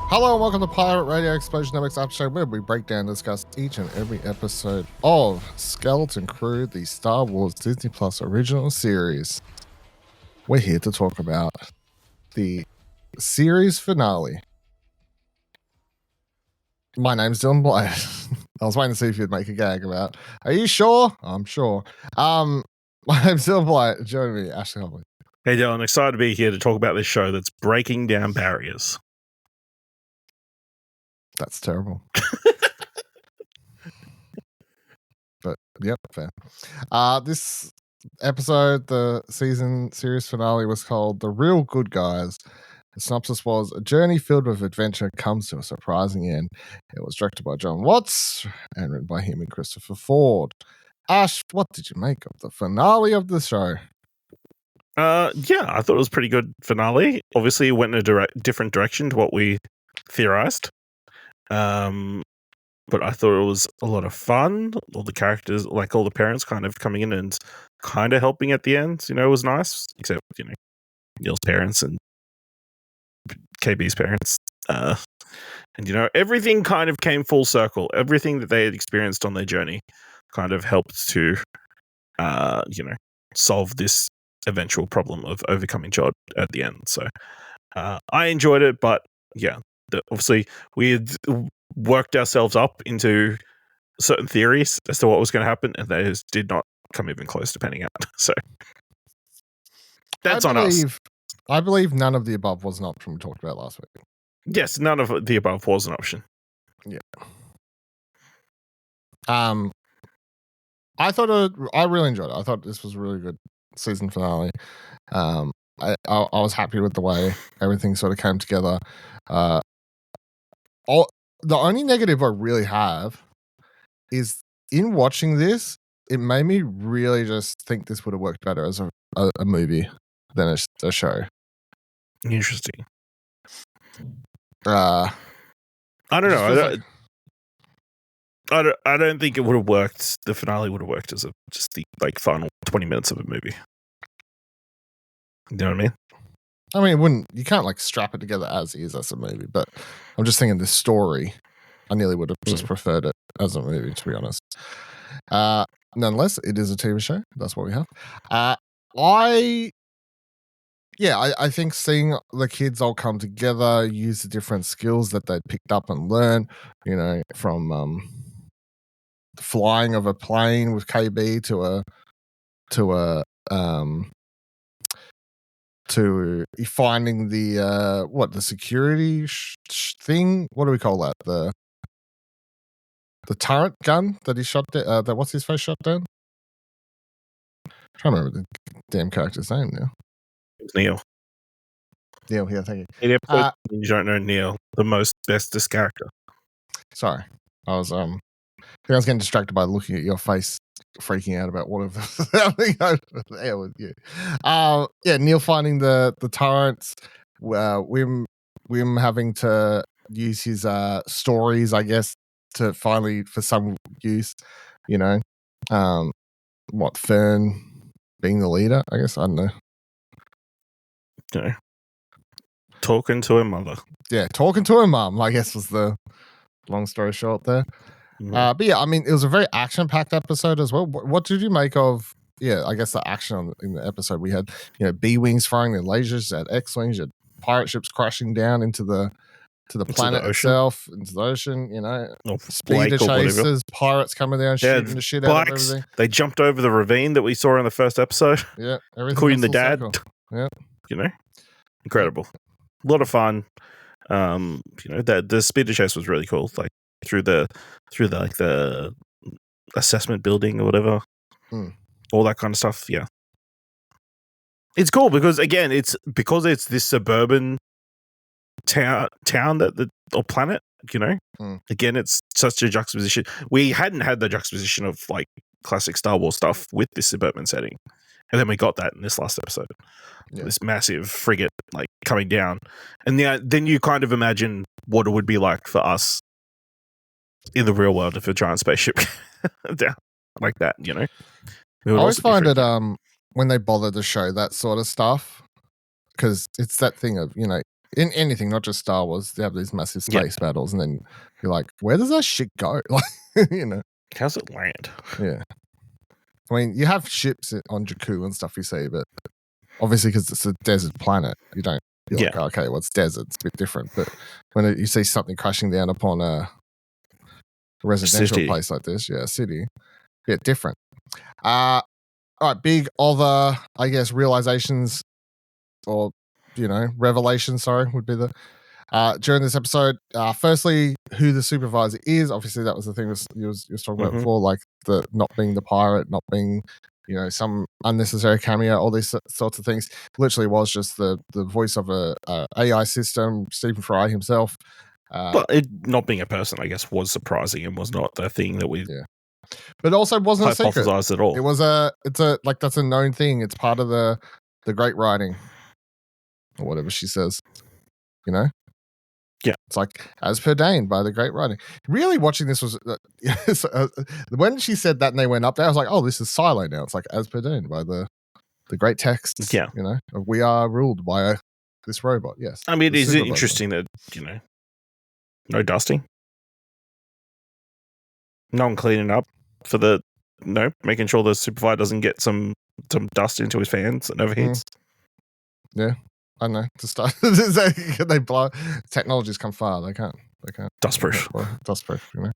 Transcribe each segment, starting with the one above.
Hello and welcome to Pirate Radio Explosion Dynamics After Show, where we break down and discuss each and every episode of Skeleton Crew, the Star Wars Disney Plus original series. We're here to talk about the series finale. My name's Dylan Blythe. I was waiting to see if you'd make a gag about. Are you sure? I'm sure. My name's Dylan Blythe. Joining me, Ashley Hobley. Hey Dylan, excited to be here to talk about this show that's breaking down barriers. That's terrible. But yep, fair. This episode, the season series finale, was called The Real Good Guys. The synopsis was: a journey filled with adventure comes to a surprising end. It was directed by John Watts and written by him and Christopher Ford. Ash, what did you make of the finale of the show? Yeah, I thought it was a pretty good finale. Obviously, it went in a different direction to what we theorized. But I thought it was a lot of fun. All the characters, like all the parents, kind of coming in and kind of helping at the end. You know, it was nice. Except Neil's parents and KB's parents. And everything kind of came full circle. Everything that they had experienced on their journey kind of helped to, solve this eventual problem of overcoming Jod at the end. So I enjoyed it, but yeah, obviously we had worked ourselves up into certain theories as to what was going to happen, and they just did not come even close to panning out. So that's on us. I believe none of the above was an option we talked about last week. Yes, none of the above was an option. Yeah. I really enjoyed it. I thought this was a really good season finale. I was happy with the way everything sort of came together. The only negative I really have is in watching this, it made me really just think this would have worked better as a movie than a show. Interesting. I don't know. I don't think it would have worked. The finale would have worked as just the final 20 minutes of a movie. You know what I mean? I mean, it wouldn't. You can't strap it together as is as a movie. But I'm just thinking the story. I nearly would have just preferred it as a movie, to be honest. Nonetheless, it is a TV show. That's what we have. I think seeing the kids all come together, use the different skills that they picked up and learn, from the flying of a plane with KB to finding the security thing. What do we call that? The turret gun that he shot. That what's his face shot down. I'm trying to remember the damn character's name now. Neil. Neil, yeah, thank you. In episode, you don't know Neil, the bestest character. Sorry, I was getting distracted by looking at your face, freaking out about whatever happening over there with you. Neil finding the turrets, Wim having to use his stories, I guess, to finally for some use. Fern being the leader, I guess. I don't know. Okay. Talking to her mother. Yeah, talking to her mum, I guess, was the long story short there. But yeah, I mean, it was a very action-packed episode as well. What did you make of, I guess the action in the episode? We had, B-Wings firing their lasers at X-Wings, you had pirate ships crashing down into the planet itself, into the ocean, speeder chasers, pirates coming down, shooting the shit out of everything. They jumped over the ravine that we saw in the first episode. Yeah, everything. Including the dad. Yeah. Incredible. A lot of fun. The speeder chase was really cool. Through the assessment building or whatever. All that kind of stuff. Yeah. It's cool because again, it's this suburban town or planet, Again, it's such a juxtaposition. We hadn't had the juxtaposition of classic Star Wars stuff with this suburban setting. And then we got that in this last episode. Yeah. This massive frigate coming down. And then you kind of imagine what it would be like for us in the real world if a giant spaceship down like that, I always find it when they bother to show that sort of stuff, because it's that thing of, in anything, not just Star Wars, they have these massive space battles, and then you're like, where does that shit go? Like, you know, how's it land? Yeah, I mean, you have ships on Jakku and stuff, you see, but obviously because it's a desert planet, you don't. You're like, okay, well, it's desert, it's a bit different. But when you see something crashing down upon a residential place like this, a city, bit different. All right, big other, I guess, realizations or, revelations, would be the during this episode. Firstly, who the supervisor is. Obviously, that was the thing you was talking about before, like the not being the pirate, not being, some unnecessary cameo, all these sorts of things. Literally was just the voice of a AI system, Stephen Fry himself. But it not being a person, I guess, was surprising and was not the thing that we but also wasn't a secret at all. It was that's a known thing. It's part of the great writing or whatever she says, Yeah. It's like, as pertained by the great writing. Really watching this was, when she said that and they went up there, I was like, oh, this is Silo now. It's like, as pertained by the great texts, we are ruled by this robot. Yes. I mean, is it interesting that, no dusting? No one cleaning up for making sure the supervisor doesn't get some dust into his fans and overheats. Yeah. I don't know. To start, they blow. Technology's come far. They can't. Dustproof. Dustproof.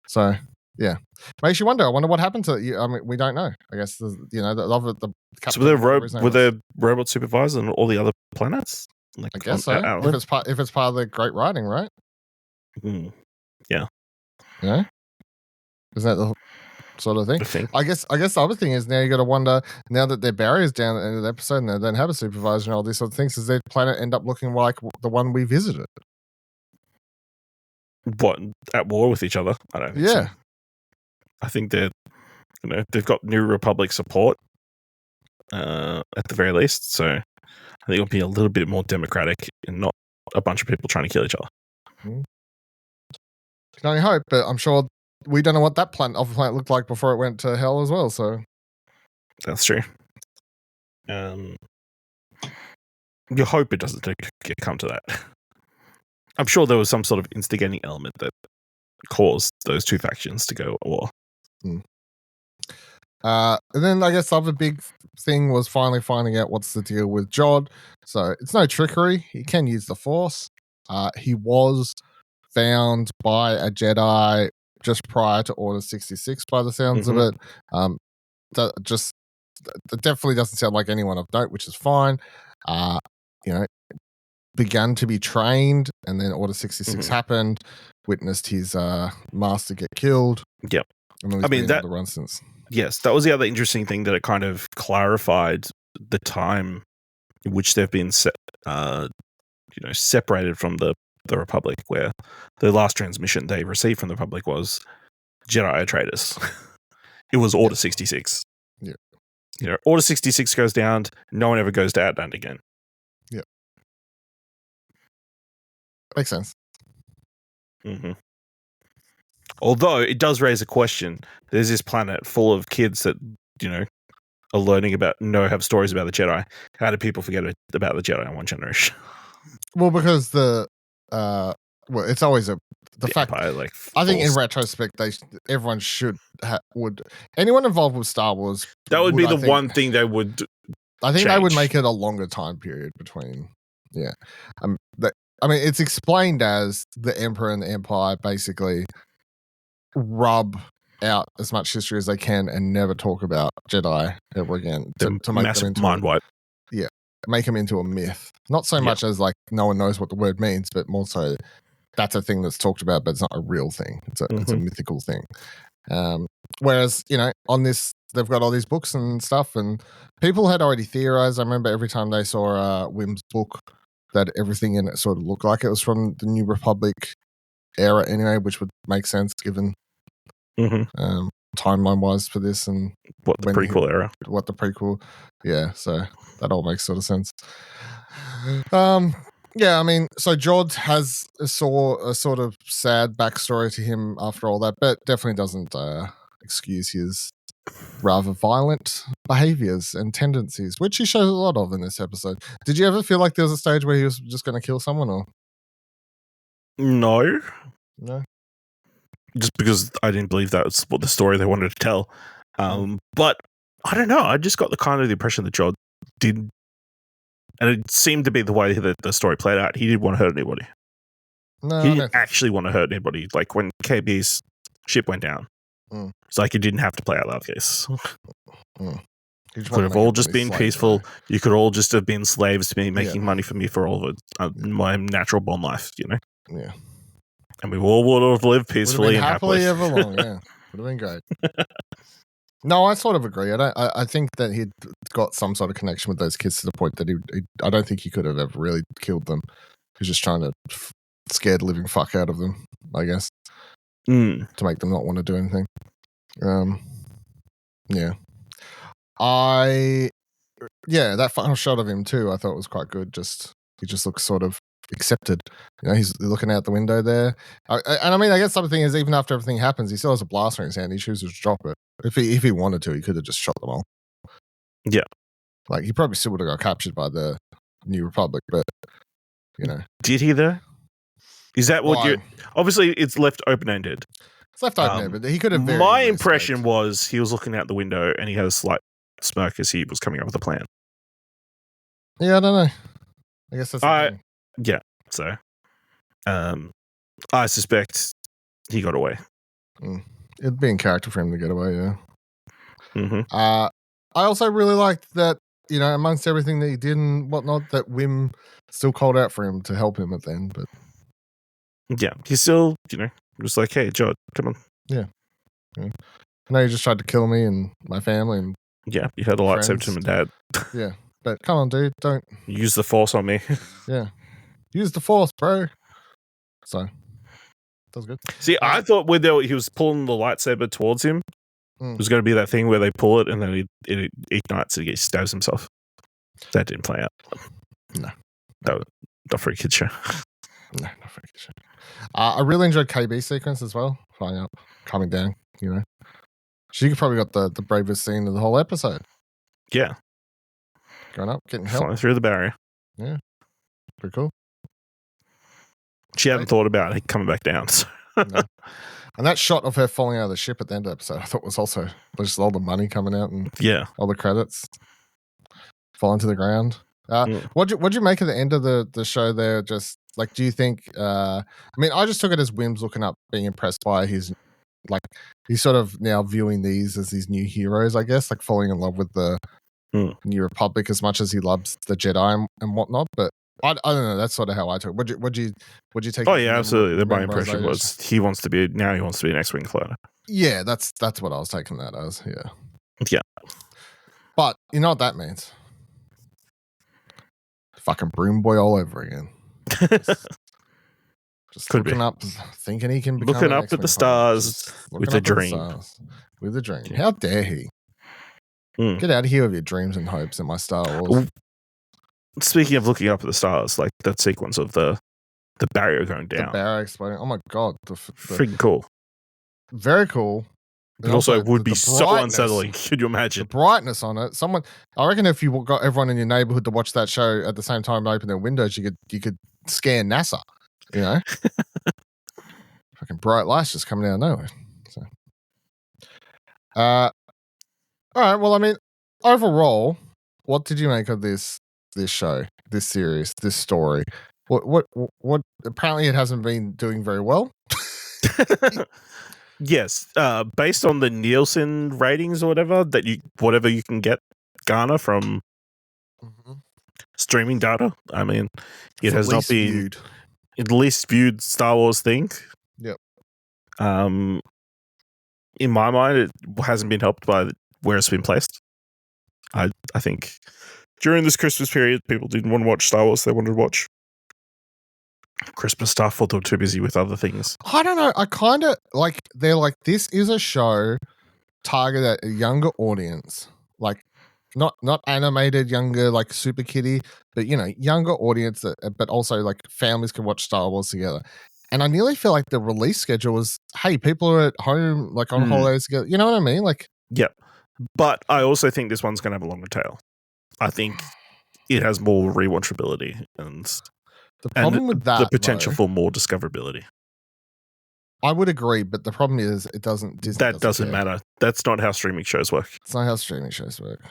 So yeah, makes you wonder. I wonder what happened to you. I mean, we don't know. I guess the so were there robot supervisors on all the other planets? Like, I guess so. If it's part of the great writing, right? Yeah. Isn't that the sort of thing? I guess the other thing is now you got to wonder, now that their barrier's down at the end of the episode and they don't have a supervisor and all these sort of things, does their planet end up looking like the one we visited? What, at war with each other? I don't think so. I think they're, they've got New Republic support at the very least, so I think it'll be a little bit more democratic and not a bunch of people trying to kill each other. Can only hope, but I'm sure we don't know what that planet looked like before it went to hell as well, so. That's true. You hope it doesn't come to that. I'm sure there was some sort of instigating element that caused those two factions to go at war. And then I guess the other big thing was finally finding out what's the deal with Jod. So it's no trickery. He can use the Force. He was found by a Jedi just prior to Order 66 by the sounds of it. That definitely doesn't sound like anyone of note, which is fine. Began to be trained, and then Order 66 happened, witnessed his master get killed. Yep. I mean, that run since. Yes, that was the other interesting thing, that it kind of clarified the time in which they've been separated from the Republic, where the last transmission they received from the Republic was Jedi are traitors. It was Order 66. Yeah. Order 66 goes down, no one ever goes to Outland again. Yeah. Makes sense. Although it does raise a question. There's this planet full of kids that, are learning have stories about the Jedi. How do people forget about the Jedi in one generation? Well, because it's always the fact. Empire, I think in retrospect, everyone anyone involved with Star Wars. That would be the one thing they would. I think they would make it a longer time period between. Yeah, it's explained as the Emperor and the Empire basically rub out as much history as they can and never talk about Jedi ever again to make massive them into mind wipe. Yeah, make them into a myth. Not so much as like no one knows what the word means, but more so that's a thing that's talked about, but it's not a real thing. It's a mythical thing. Whereas on this, they've got all these books and stuff, and people had already theorized. I remember every time they saw Wim's book, that everything in it sort of looked like it was from the New Republic era anyway, which would make sense given timeline wise for this and what the prequel era. Yeah, so that all makes sort of sense. Yeah, I mean, so Jod has a sort of sad backstory to him after all that, but definitely doesn't excuse his rather violent behaviors and tendencies, which he shows a lot of in this episode. Did you ever feel like there was a stage where he was just going to kill someone, or No, just because I didn't believe that was what the story they wanted to tell. But I don't know. I just got the impression that Jod did, and it seemed to be the way that the story played out. He didn't want to hurt anybody. No, he didn't actually want to hurt anybody. Like when KB's ship went down, it's like he didn't have to play out that case. Could have all just been peaceful. Though. You could all just have been slaves to me, making money for me for all of my natural born life, Yeah. And we all would have lived peacefully and happily ever long. Yeah, would have been great. No, I sort of agree. I think that he'd got some sort of connection with those kids to the point that I don't think he could have ever really killed them. He was just trying to scare the living fuck out of them, I guess, to make them not want to do anything. Yeah. That final shot of him too, I thought was quite good. He just looks sort of accepted. He's looking out the window there. And I mean, I guess the other thing is, even after everything happens, he still has a blaster in his hand. He chooses to drop it. If he wanted to, he could have just shot them all. Yeah. Like, he probably still would have got captured by the New Republic, but, Did he, though? Is that what you... Obviously, it's left open-ended. It's left open-ended, but he could have very My impression was he was looking out the window and he had a slight smirk as he was coming up with a plan. Yeah, I don't know. I guess that's the thing. Yeah, so... I suspect he got away. It'd be in character for him to get away, yeah. Mm-hmm. I also really liked that, amongst everything that he did and whatnot, that Wim still called out for him to help him at the end. But yeah, he's still, just like, hey, Jod, come on. Yeah. I know you just tried to kill me and my family. And yeah, you had a lightsaber to my dad. Yeah, but come on, dude, don't use the Force on me. Yeah, use the Force, bro. So that was good. See, I thought when he was pulling the lightsaber towards him, it was going to be that thing where they pull it and then it ignites and he stabs himself. That didn't play out. No. That was not for a kid's show. No, not for a kid's show. I really enjoyed KB's sequence as well. Flying up, coming down, She probably got the bravest scene of the whole episode. Yeah. Going up, getting help. Flying through the barrier. Yeah. Pretty cool. She hadn't thought about it coming back down. So. No. And that shot of her falling out of the ship at the end of the episode, I thought was also just all the money coming out and all the credits falling to the ground. What'd you make of the end of the show there? Just like, do you think, I mean, I just took it as Wim's looking up, being impressed by his, like, he's sort of now viewing these as these new heroes, I guess, like falling in love with the New Republic as much as he loves the Jedi and whatnot. But I don't know. That's sort of how I took it. What'd you take? Oh yeah, absolutely. My impression was he wants to be an X-wing fighter. Yeah, that's what I was taking that as. Yeah. Yeah. But you know what that means? Fucking broom boy all over again. Just Could looking be. up, thinking he can become looking up at the stars with a dream. With a dream. How dare he? Get out of here with your dreams and hopes in my Star Wars. Speaking of looking up at the stars, like that sequence of the barrier going down. The barrier exploding. Oh my God. Freaking cool. Very cool. But also would be so unsettling. Could you imagine? The brightness on it. I reckon if you got everyone in your neighborhood to watch that show at the same time and open their windows, you could scan NASA, Fucking bright lights just coming out of nowhere. So. All right. Well, I mean, overall, what did you make of this show, this series, this story? What apparently it hasn't been doing very well. Yes, based on the Nielsen ratings or whatever you can garner from streaming data. I mean, it has not been the least viewed Star Wars thing. Yep. In my mind, it hasn't been helped by where it's been placed. I think during this Christmas period, people didn't want to watch Star Wars. They wanted to watch Christmas stuff, or they were too busy with other things. I don't know. I kind of like, they're like, this is a show targeted at a younger audience, like not animated younger, like super kiddie, but younger audience, but also like families can watch Star Wars together. And I nearly feel like the release schedule was, hey, people are at home, like on holidays together. You know what I mean? Like, yep. But I also think this one's going to have a longer tail. I think it has more rewatchability and the problem with that, the potential though, for more discoverability. I would agree, but the problem is it doesn't. Disney that doesn't matter. That's not how streaming shows work. It's not how streaming shows work.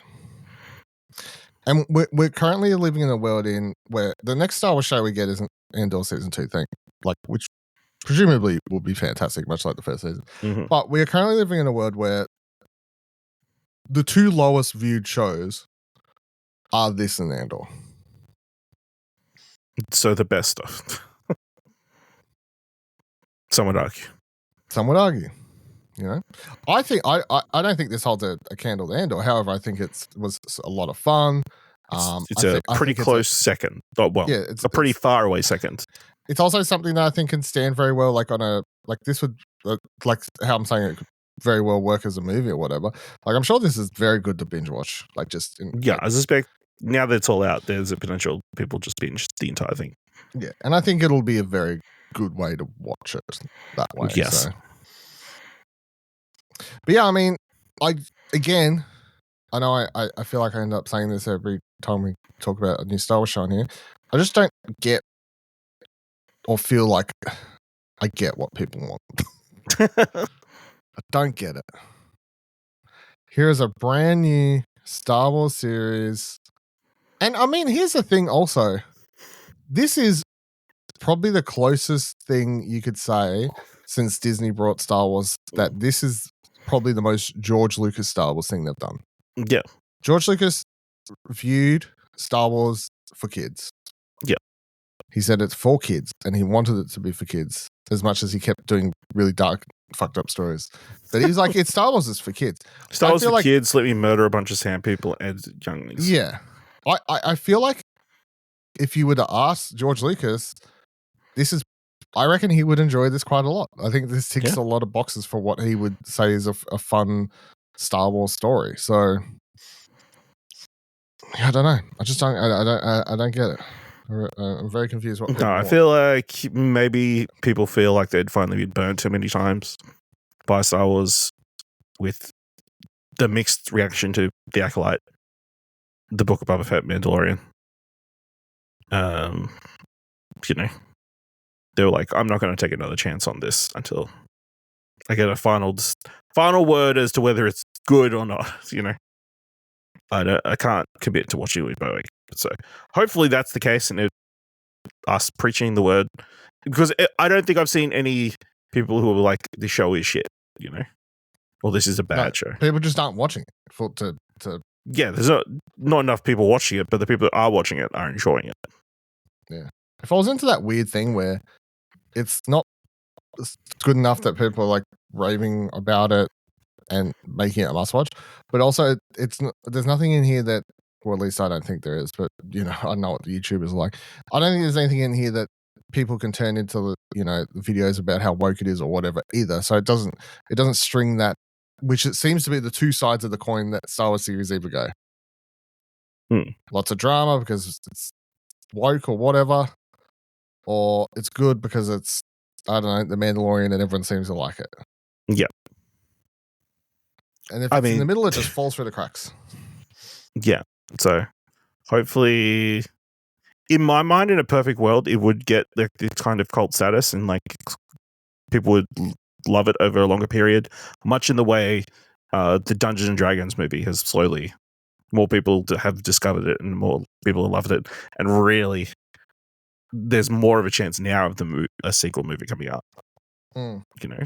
And we're currently living in a world where the next Star Wars show we get isn't Andor season 2 thing, which presumably will be fantastic, much like the first season. Mm-hmm. But we are currently living in a world where the two lowest viewed shows are this and Andor. So the best stuff. Some would argue. You know, I think I don't think this holds a candle to Andor. However, I think it was a lot of fun. It's a pretty close second. Oh, well, yeah, it's a pretty far away second. It's also something that I think can stand very well, this would how I'm saying it could very well work as a movie or whatever. I'm sure this is very good to binge watch. I suspect now that it's all out, there's a potential people just binge the entire thing. Yeah, and I think it'll be a very good way to watch it that way. Yes. So. But yeah, I mean, I know I feel like I end up saying this every time we talk about a new Star Wars show on here. I just don't get or feel like I get what people want. I don't get it. Here is a brand new Star Wars series. And I mean, here's the thing also. This is probably the closest thing you could say since Disney brought Star Wars that this is probably the most George Lucas Star Wars thing they've done. Yeah. George Lucas viewed Star Wars for kids. Yeah. He said it's for kids, and he wanted it to be for kids as much as he kept doing really dark, fucked up stories. But he was like, it's Star Wars is for kids. Star Wars for kids, let me murder a bunch of sand people and younglings. Yeah. I feel like if you were to ask George Lucas, I reckon he would enjoy this quite a lot. I think this ticks a lot of boxes for what he would say is a fun Star Wars story. So I don't know. I just don't. I don't get it. I'm very confused. I feel like maybe people feel like they'd finally been burned too many times by Star Wars with the mixed reaction to The Acolyte, The Book of Boba Fett, Mandalorian. They were like, I'm not going to take another chance on this until I get a final word as to whether it's good or not. I can't commit to watching it with Boeing. So hopefully that's the case, and us preaching the word, because I don't think I've seen any people who are like, the show is shit, or this is a bad show. People just aren't watching it Yeah, there's not enough people watching it, but the people that are watching it are enjoying it. Yeah. If I was into that weird thing where it's not good enough that people are like raving about it and making it a must watch, but also there's nothing in here that, or at least I don't think there is, but I know what the YouTubers are like. I don't think there's anything in here that people can turn into videos about how woke it is or whatever either. So it doesn't string that, which it seems to be the two sides of the coin that Star Wars series either go. Lots of drama because it's woke or whatever, or it's good because it's, I don't know, The Mandalorian and everyone seems to like it. Yeah. And if it's in the middle, it just falls through the cracks. Yeah. So hopefully, in my mind, in a perfect world, it would get like this kind of cult status and like people would love it over a longer period, much in the way the Dungeons and Dragons movie has slowly, more people have discovered it and more people have loved it. And really, there's more of a chance now of a sequel movie coming out.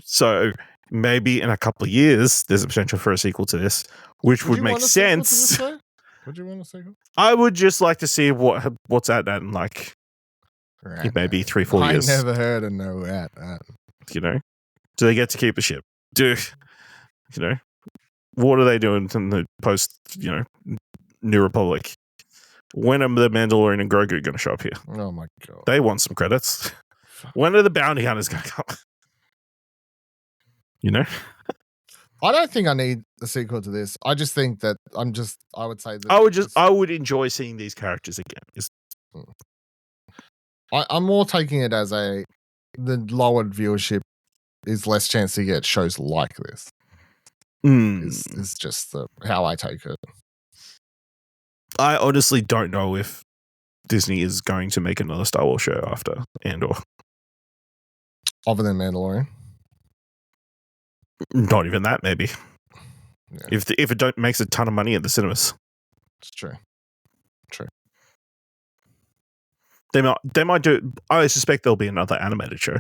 So maybe in a couple of years, there's a potential for a sequel to this, which would make sense. Would you want a sequel? I would just like to see what's at that in like maybe 3-4 years. I never heard of no at. Do they get to keep the ship? What are they doing in the post, New Republic? When are the Mandalorian and Grogu going to show up here? Oh my god. They want some credits. When are the bounty hunters going to come? I don't think I need a sequel to this. I just think that I would say that I would enjoy seeing these characters again. I'm more taking it as the lowered viewership is less chance to get shows like this. is just how I take it. I honestly don't know if Disney is going to make another Star Wars show after Andor. Other than Mandalorian? Not even that, maybe. Yeah. If it makes a ton of money at the cinemas. It's true. They might do. I suspect there'll be another animated show,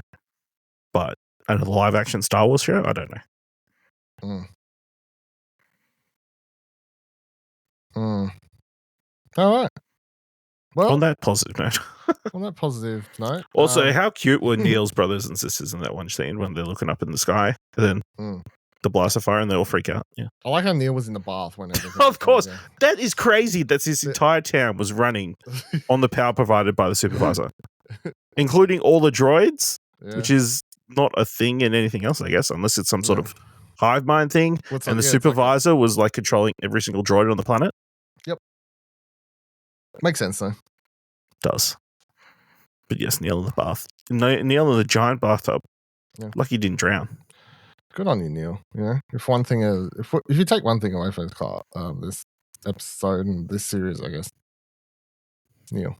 but another live action Star Wars show. I don't know. All right. Well, on that positive note. Also, how cute were Neil's brothers and sisters in that one scene when they're looking up in the sky and then the blaster fire and they all freak out? Yeah, I like how Neil was in the bath when everything. Of course, that is crazy. That this entire town was running on the power provided by the supervisor, including all the droids, which is not a thing in anything else, I guess, unless it's some sort of hive mind thing. And the supervisor was like controlling every single droid on the planet. Yep, makes sense though. Does. But yes, Neil in the bath. Neil in the giant bathtub. Yeah. Lucky he didn't drown. Good on you, Neil. Yeah. If one thing is, if you take one thing away from this episode and this series, I guess, Neil.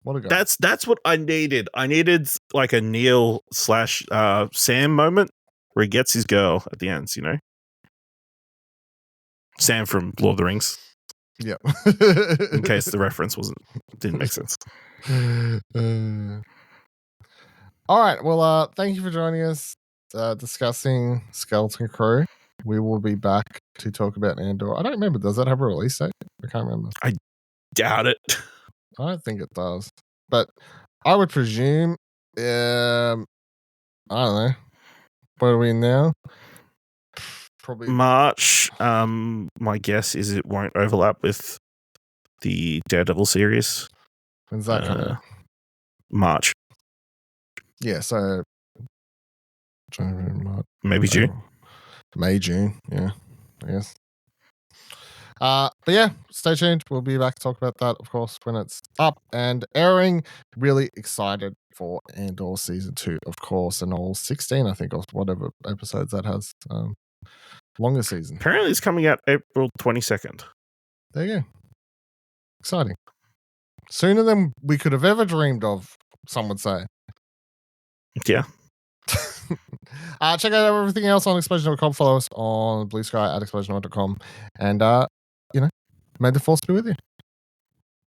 What a guy. That's what I needed. I needed like a Neil / Sam moment where he gets his girl at the end. You know, Sam from Lord of the Rings. Yeah. In case the reference didn't make sense. All right. Well, thank you for joining us discussing Skeleton Crew. We will be back to talk about Andor. I don't remember. Does that have a release date? I can't remember. I doubt it. I don't think it does. But I would presume, I don't know. Where are we now? Probably March. My guess is it won't overlap with the Daredevil series. When's that coming? March. Yeah, so March, maybe June. May, June. Yeah, I guess. But yeah, stay tuned. We'll be back to talk about that, of course, when it's up and airing. Really excited for Andor season 2, of course, and all 16, I think, or whatever episodes that has. Longer season. Apparently, it's coming out April 22nd. There you go. Exciting. Sooner than we could have ever dreamed of, some would say. Yeah. Check out everything else on explosion.com. Follow us on Blue Sky at explosion.com. And, may the force be with you.